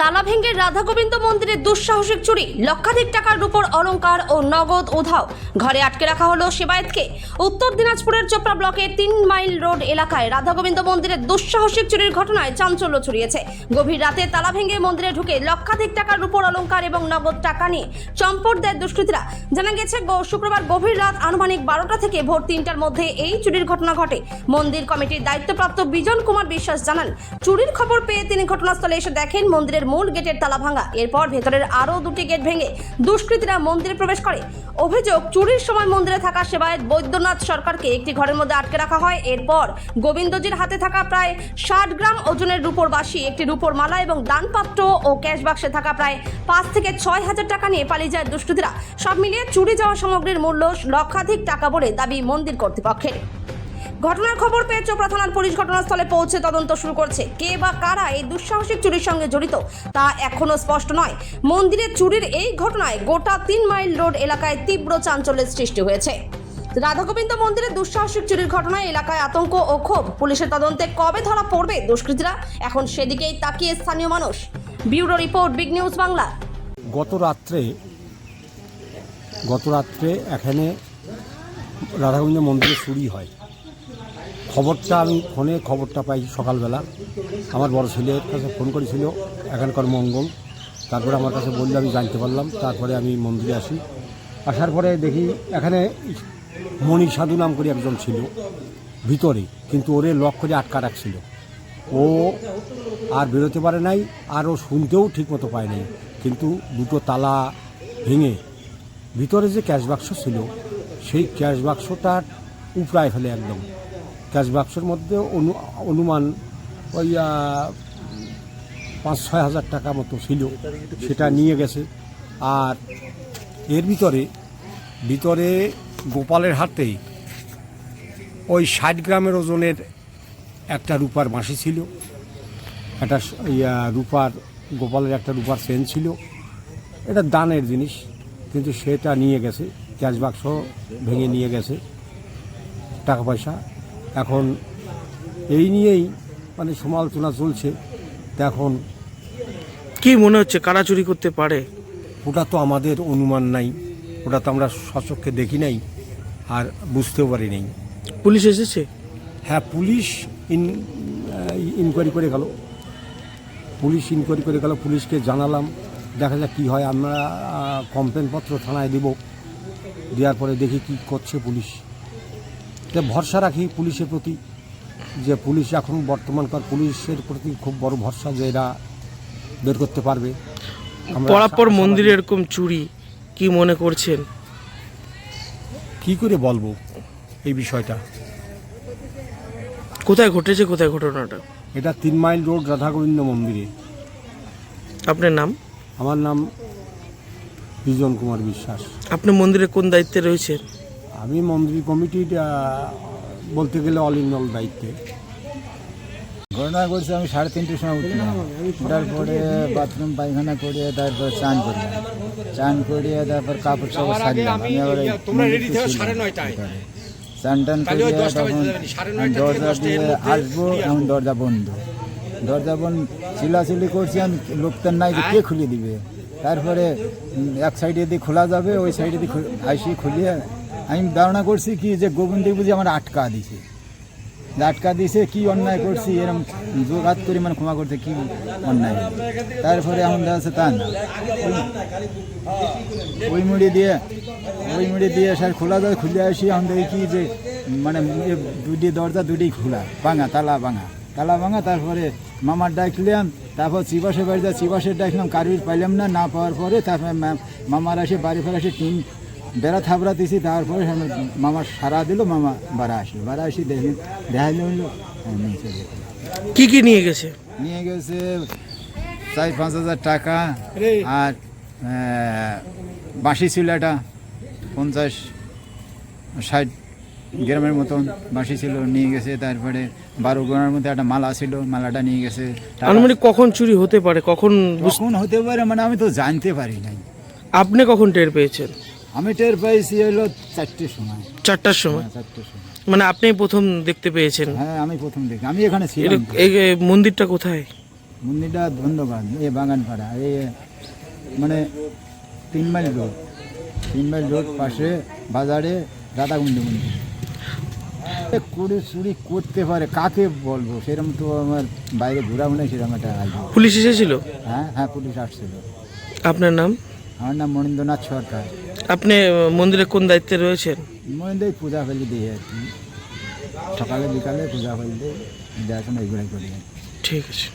তালা ভেঙে রাধা গোবিন্দ মন্দিরের দুঃসাহসিক চুরি, লক্ষাধিক টাকার রূপোর অলংকার ও নগদ উধাও। ঘরে আটকে রাখা হলো সেবায়েতকে। উত্তর দিনাজপুরের চোপড়া ব্লকের 3 মাইল রোড এলাকায় রাধা গোবিন্দ মন্দিরের দুঃসাহসিক চুরির ঘটনায় চাঞ্চল্য ছড়িয়েছে। গভীর রাতে তালা ভেঙে মন্দিরে ঢুকে লক্ষাধিক টাকার রূপোর অলংকার এবং নগদ টাকা নিয়ে চম্পট দেয় দুষ্কৃতীরা। জানা গেছে শুক্রবার গভীর রাত আনুমানিক 12টা থেকে ভোর 3টার মধ্যে এই চুরির ঘটনা ঘটে। মন্দির কমিটির দায়িত্বপ্রাপ্ত বিজন কুমার বিশ্বাস জানান, চুরির খবর পেয়ে তিনি ঘটনাস্থলে এসে দেখেন মন্দিরের মূল গেটের তালা ভাঙা। এরপর ভেতরের আরও 2টি গেট ভেঙে দুষ্কৃতীরা মন্দিরে প্রবেশ করে। অভিযোগ, চুরির সময় মন্দিরে থাকা সেবায়েত বৈদ্যনাথ সরকারকে একটি ঘরের মধ্যে আটকে রাখা হয়। এরপর গোবিন্দজির হাতে থাকা প্রায় 60 গ্রাম ওজনের রূপোর বাঁশি, একটি রূপোর মালা এবং দানপাত্র ও ক্যাশ বাক্সে থাকা প্রায় 5 থেকে 6 হাজার টাকা নিয়ে পালিয়ে যায় দুষ্কৃতীরা। সব মিলিয়ে চুরি যাওয়া সামগ্রীর মূল্য লক্ষাধিক টাকা বলে দাবি মন্দির কর্তৃপক্ষের। ঘটনার খবর পেয়ে চোপড়া থানার পুলিশ ঘটনাস্থলে পৌঁছে তদন্ত শুরু করছে। কে বা কারা এই দুঃসাহসিক চুরির সঙ্গে জড়িত তা এখনো স্পষ্ট নয়। মন্দিরের চুরির এই ঘটনায় গোটা 3 মাইল রোড এলাকায় তীব্র চাঞ্চল্যের সৃষ্টি হয়েছে। রাধা গোবিন্দ মন্দিরের দুঃসাহসিক চুরির ঘটনায় এলাকায় আতঙ্ক ও ক্ষোভ। পুলিশের তদন্তে কবে ধরা পড়বে দুষ্কৃতীরা, এখন সেদিকেই তাকিয়ে স্থানীয় মানুষ। Bureau report, big news Bangla. গত রাত্রে এখানে রাধা গোবিন্দ মন্দিরে চুরি হয়। আমি ফোনে খবরটা পাই সকালবেলা। আমার বড় ছেলের কাছে ফোন করেছিল এখানকার মঙ্গল। তারপরে আমার কাছে বললে আমি জানতে পারলাম। তারপরে আমি মন্দিরে আসার পরে দেখি এখানে মণি সাধু নাম করে একজন ছিল ভিতরে, কিন্তু ওরে লক করে আটকা রাখছিল। ও আর বেরোতে পারে নাই, আর ও শুনতেও ঠিকমতো পায় নাই। কিন্তু 2টো তালা ভেঙে ভিতরে যে ক্যাশ বাক্স ছিল সেই ক্যাশ বাক্সটা উপড়ায় ফেলে একদম। ক্যাশ বাক্সের মধ্যে অনুমান ওই 5-6 হাজার টাকা মতো ছিল, সেটা নিয়ে গেছে। আর এর ভিতরে গোপালের হাতে ওই 60 গ্রামের ওজনের একটা রূপার বাঁশি ছিল, একটা গোপালের একটা রূপার চেন ছিল। এটা দানের জিনিস, কিন্তু সেটা নিয়ে গেছে। ক্যাশ বাক্স ভেঙে নিয়ে গেছে টাকা পয়সা। এখন এই নিয়েই মানে সমালোচনা চলছে। এখন কি মনে হচ্ছে কারা চুরি করতে পারে? ওটা তো আমাদের অনুমান নাই, ওটা তো আমরা সচক্ষে দেখি নাই আর বুঝতেও পারি নাই। পুলিশ এসেছে? হ্যাঁ, পুলিশ ইনকোয়ারি করে গেল। পুলিশকে জানালাম, দেখা যাক কী হয়। আমরা কমপ্লেনপত্র থানায় দেওয়ার পরে দেখি কি করছে পুলিশ। ভরসা রাখি পুলিশের প্রতি, যে পুলিশ এখন বর্তমানকার পুলিশের প্রতি খুব বড় ভরসা যে এরা বের করতে পারবে। পরাপর মন্দিরে এরকম চুরি কি মনে করছেন? কি করে বলবো এই বিষয়টা? কোথায় ঘটেছে, কোথায় ঘটনাটা? এটা 3 মাইল রোড রাধা গোবিন্দ মন্দিরে। আপনার নাম? আমার নাম বিজন কুমার বিশ্বাস। আপনি মন্দিরে কোন দায়িত্বে রয়েছেন? আমি মন্দির কমিটির বলতে গেলে অল ইন অল দায়িত্বে। ঘটনা করছি আমি 3:30টার সময় উঠলাম। ওঠার পরে বাথরুম পায়খানা করিয়ে তারপর চান করিয়ে তারপর কাপড় চাপড় সারলাম। আমি আবার চান টান করিয়ে তখন দরজা দিয়ে আসবো, এখন দরজা বন্ধ চিলাচিলি করছি আমি, লোকটার নাই যে কে খুলে দিবে। তারপরে এক সাইডে দিয়ে খোলা যাবে, ওই সাইডে দিয়ে আইসি খুলিয়ে আমি ধারণা করছি কি যে গোবিন্দ বুঝি আমার আটকা দিছে কি অন্যায় করছি, এরকম জোগাত করে মানে ক্ষমা করতে কি অন্যায়। তারপরে এখন দেখা যাচ্ছে তা না, ওই মুড়ি দিয়ে স্যার খোলা যায়, খুলে আসি এখন দেখি কি যে মানে 2টি দরজা 2টি খোলা, তালা ভাঙা। তারপরে মামার ডাকলাম, তারপর চিবাসের বাড়ি ডাকলাম, কারুর পাইলাম না পাওয়ার পরে তারপরে মামার আসে বাড়ি ফেরা আসে টিন বেড়া থাবড়া দিছি। তারপরে মামা সারা দিল, মামা বাড়া আসি দেখাইল কি নিয়ে গেছে 4-5 হাজার টাকা। আর বাঁশি ছিল একটা 50-60 গ্রামের মতন বাঁশি ছিল, নিয়ে গেছে। তারপরে 12 গ্রামের মধ্যে একটা মালা ছিল, মালাটা নিয়ে গেছে। কখন চুরি হতে পারে, কখন হতে পারে মানে আমি তো জানতে পারি নাই। আপনি কখন টের পেয়েছেন? আমি টের পাইছি হলো 4টার সময়। 4টার সময়? মানে আপনি প্রথম দেখতে পেয়েছেন? হ্যাঁ, আমি প্রথম দেখি। আমি এখানে ছিলাম। এই মন্দিরটা কোথায়? মন্দিরটা ধন্যবাদ এ বাগানপাড়া এ মানে 3 মাইল রোড, 3 মাইল রোড পাশে বাজারে রাধাকুণ্ড মন্দির। করে চুরি করতে পারে কাকে বলবো, সেরকম তো আমার বাইরে ঘোরাও নেই সেরকম একটা আইডিয়া। পুলিশ এসেছিল? হ্যাঁ হ্যাঁ, পুলিশ আসছিল। আপনার নাম? আমার নাম মনীন্দ্রনাথ সরকার। আপনি মন্দিরে কোন দায়িত্বে রয়েছেন? মন্দির পূজা ফেলে দিই আর কি, সকালে বিকালে পূজা ফেলে দিই, দেখাশোনা এগুলোই করি। ঠিক আছে।